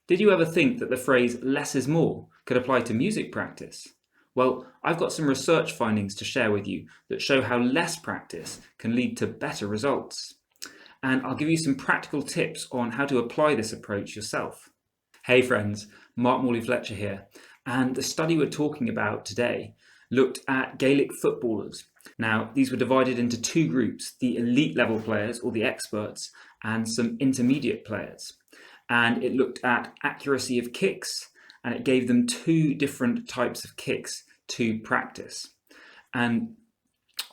Did you ever think that the phrase less is more could apply to music practice? Well, I've got some research findings to share with you that show how less practice can lead to better results. And I'll give you some practical tips on how to apply this approach yourself. Hey friends, Morley-Fletcher here, and the study we're talking about today looked at Gaelic footballers. Now, these were divided into two groups, the elite level players or the experts and some intermediate players. And it looked at accuracy of kicks, and it gave them two different types of kicks to practice. And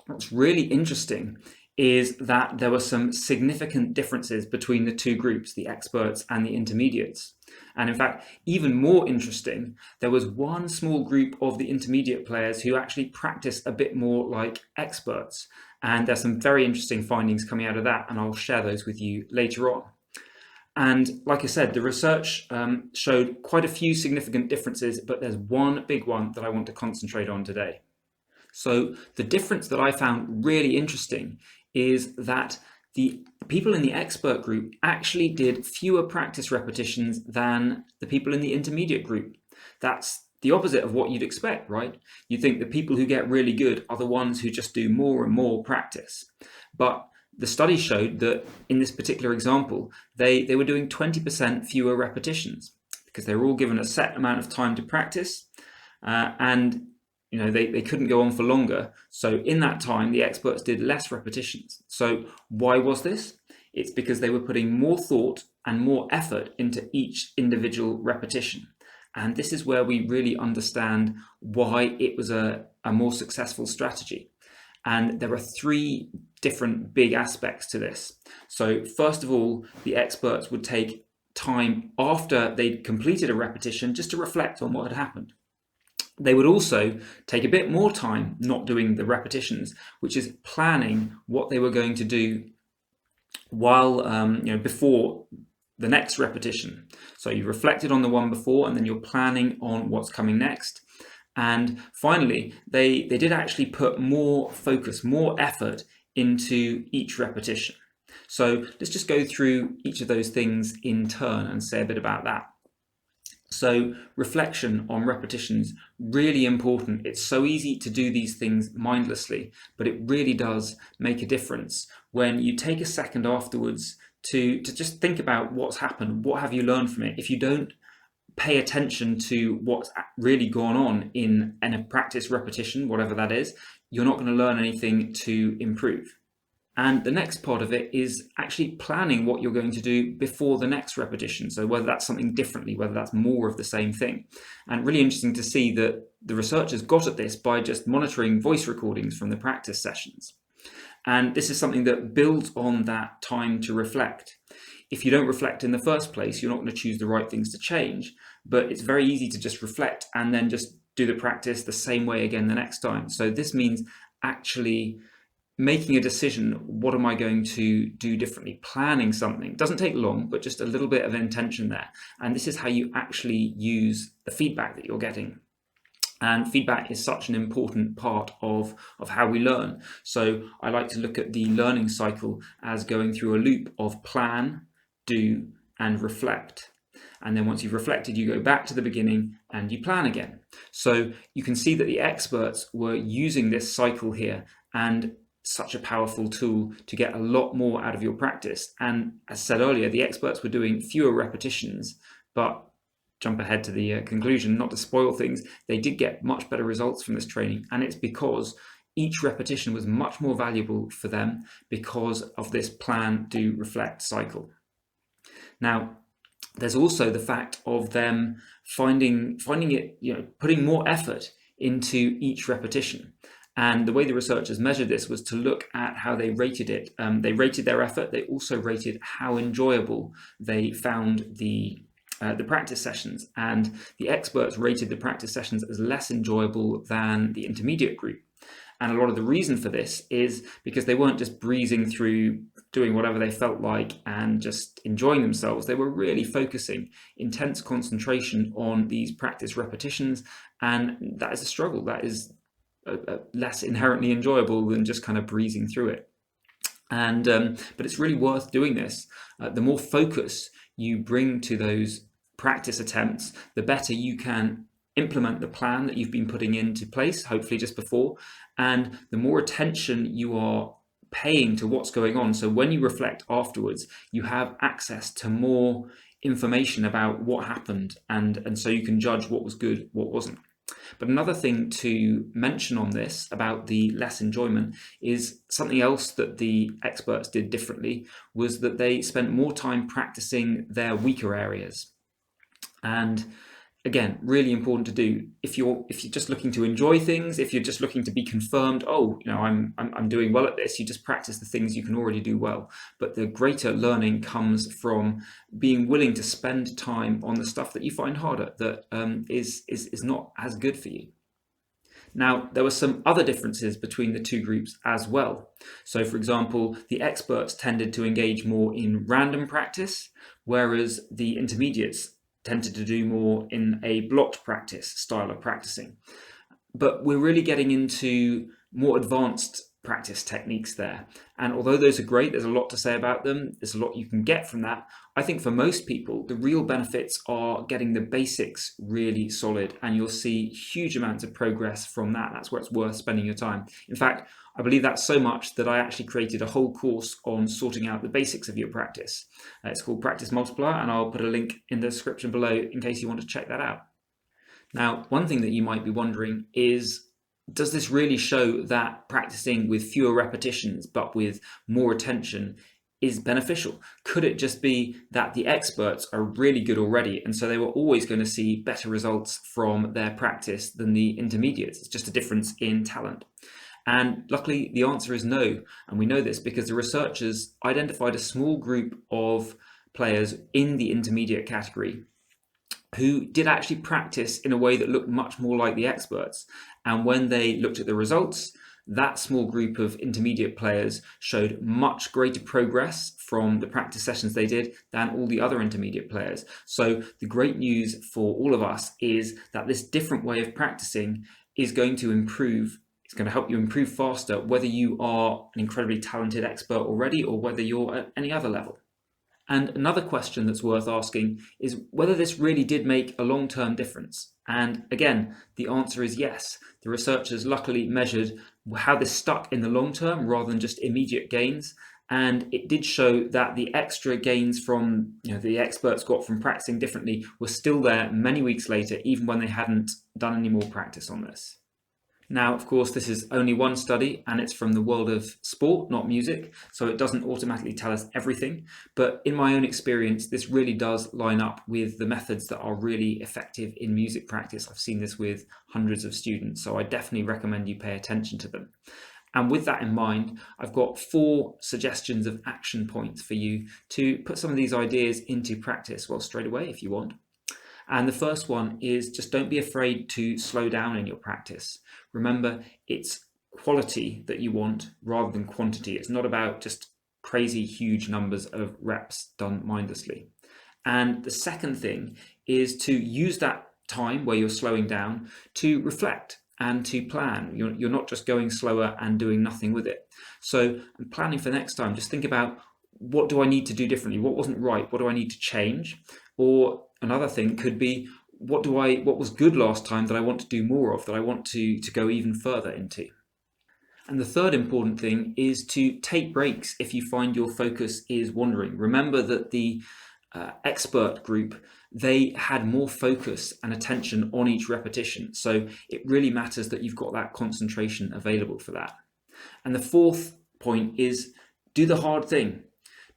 what's really interesting is that there were some significant differences between the two groups, the experts and the intermediates. And in fact, even more interesting, there was one small group of the intermediate players who actually practiced a bit more like experts. And there's some very interesting findings coming out of that, and I'll share those with you later on. And like I said, the research showed quite a few significant differences, but there's one big one that I want to concentrate on today. So the difference that I found really interesting is that the people in the expert group actually did fewer practice repetitions than the people in the intermediate group. That's the opposite of what you'd expect, right? You'd think the people who get really good are the ones who just do more and more practice. But the study showed that in this particular example, they were doing 20% fewer repetitions because they were all given a set amount of time to practice, and they couldn't go on for longer. So in that time, the experts did less repetitions. So why was this? It's because they were putting more thought and more effort into each individual repetition. And this is where we really understand why it was a more successful strategy. And there are three different big aspects to this. So first of all, the experts would take time after they'd completed a repetition just to reflect on what had happened. They would also take a bit more time not doing the repetitions, which is planning what they were going to do while before the next repetition. So you reflected on the one before, and then you're planning on what's coming next. And finally, they did actually put more focus, more effort into each repetition. So let's just go through each of those things in turn and say a bit about that. So reflection on repetitions, really important. It's so easy to do these things mindlessly, but it really does make a difference when you take a second afterwards to just think about what's happened. What have you learned from it? If you don't pay attention to what's really gone on in a practice repetition, whatever that is, you're not going to learn anything to improve. And the next part of it is actually planning what you're going to do before the next repetition. So whether that's something differently, whether that's more of the same thing. And really interesting to see that the researchers got at this by just monitoring voice recordings from the practice sessions. And this is something that builds on that time to reflect. If you don't reflect in the first place, you're not going to choose the right things to change, but it's very easy to just reflect and then just do the practice the same way again the next time. So this means actually making a decision, what am I going to do differently? Planning something. It doesn't take long, but just a little bit of intention there. And this is how you actually use the feedback that you're getting. And feedback is such an important part of how we learn. So I like to look at the learning cycle as going through a loop of plan, do, and reflect. And then once you've reflected, you go back to the beginning and you plan again. So you can see that the experts were using this cycle here, and such a powerful tool to get a lot more out of your practice. And as said earlier, the experts were doing fewer repetitions, but jump ahead to the conclusion, not to spoil things, they did get much better results from this training. And it's because each repetition was much more valuable for them because of this plan, do, reflect cycle. Now, there's also the fact of them finding it, putting more effort into each repetition. And the way the researchers measured this was to look at how they rated it. They rated their effort. They also rated how enjoyable they found the practice sessions. And the experts rated the practice sessions as less enjoyable than the intermediate group. And a lot of the reason for this is because they weren't just breezing through doing whatever they felt like and just enjoying themselves. They were really focusing intense concentration on these practice repetitions. And that is a struggle. That is less inherently enjoyable than just kind of breezing through it. And but it's really worth doing this. The more focus you bring to those practice attempts, the better you can implement the plan that you've been putting into place, hopefully just before, and the more attention you are paying to what's going on. So when you reflect afterwards, you have access to more information about what happened, and so you can judge what was good, what wasn't. But another thing to mention on this about the less enjoyment is something else that the experts did differently was that they spent more time practicing their weaker areas. And again, really important to do if you're just looking to enjoy things, if you're just looking to be confirmed, oh, I'm doing well at this, you just practice the things you can already do well. But the greater learning comes from being willing to spend time on the stuff that you find harder, that is not as good for you. Now, there were some other differences between the two groups as well. So, for example, the experts tended to engage more in random practice, whereas the intermediates tended to do more in a blocked practice style of practicing. But we're really getting into more advanced practice techniques there. And although those are great, there's a lot to say about them, there's a lot you can get from that. I think for most people, the real benefits are getting the basics really solid, and you'll see huge amounts of progress from that. That's where it's worth spending your time. In fact, I believe that so much that I actually created a whole course on sorting out the basics of your practice. It's called Practice Multiplier, and I'll put a link in the description below in case you want to check that out. Now, one thing that you might be wondering is, does this really show that practicing with fewer repetitions but with more attention is beneficial? Could it just be that the experts are really good already, and so they were always going to see better results from their practice than the intermediates? It's just a difference in talent. And luckily, the answer is no. And we know this because the researchers identified a small group of players in the intermediate category who did actually practice in a way that looked much more like the experts. And when they looked at the results, that small group of intermediate players showed much greater progress from the practice sessions they did than all the other intermediate players. So the great news for all of us is that this different way of practicing is going to improve. It's going to help you improve faster, whether you are an incredibly talented expert already or whether you're at any other level. And another question that's worth asking is whether this really did make a long-term difference. And again, the answer is yes. The researchers luckily measured how this stuck in the long term rather than just immediate gains. And it did show that the extra gains from the experts got from practicing differently were still there many weeks later, even when they hadn't done any more practice on this. Now, of course, this is only one study and it's from the world of sport, not music, so it doesn't automatically tell us everything. But in my own experience, this really does line up with the methods that are really effective in music practice. I've seen this with hundreds of students, so I definitely recommend you pay attention to them. And with that in mind, I've got 4 suggestions of action points for you to put some of these ideas into practice, well, straight away if you want. And the first one is just don't be afraid to slow down in your practice. Remember, it's quality that you want rather than quantity. It's not about just crazy huge numbers of reps done mindlessly. And the second thing is to use that time where you're slowing down to reflect and to plan. You're not just going slower and doing nothing with it. So planning for next time, just think about, what do I need to do differently? What wasn't right? What do I need to change? Or another thing could be, what was good last time that I want to do more of, that I want to go even further into? And the third important thing is to take breaks if you find your focus is wandering. Remember that the expert group, they had more focus and attention on each repetition. So it really matters that you've got that concentration available for that. And the fourth point is, do the hard thing.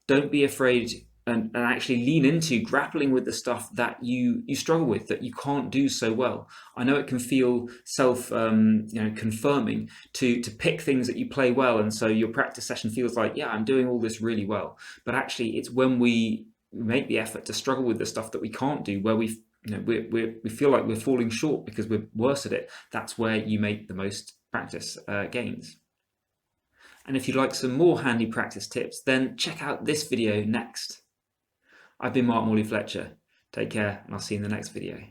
Don't be afraid and actually lean into grappling with the stuff that you struggle with, that you can't do so well. I know it can feel confirming to pick things that you play well, and so your practice session feels like, yeah, I'm doing all this really well. But actually, it's when we make the effort to struggle with the stuff that we can't do, where we feel like we're falling short because we're worse at it. That's where you make the most practice gains. And if you'd like some more handy practice tips, then check out this video next. I've been Morley-Fletcher. Take care, and I'll see you in the next video.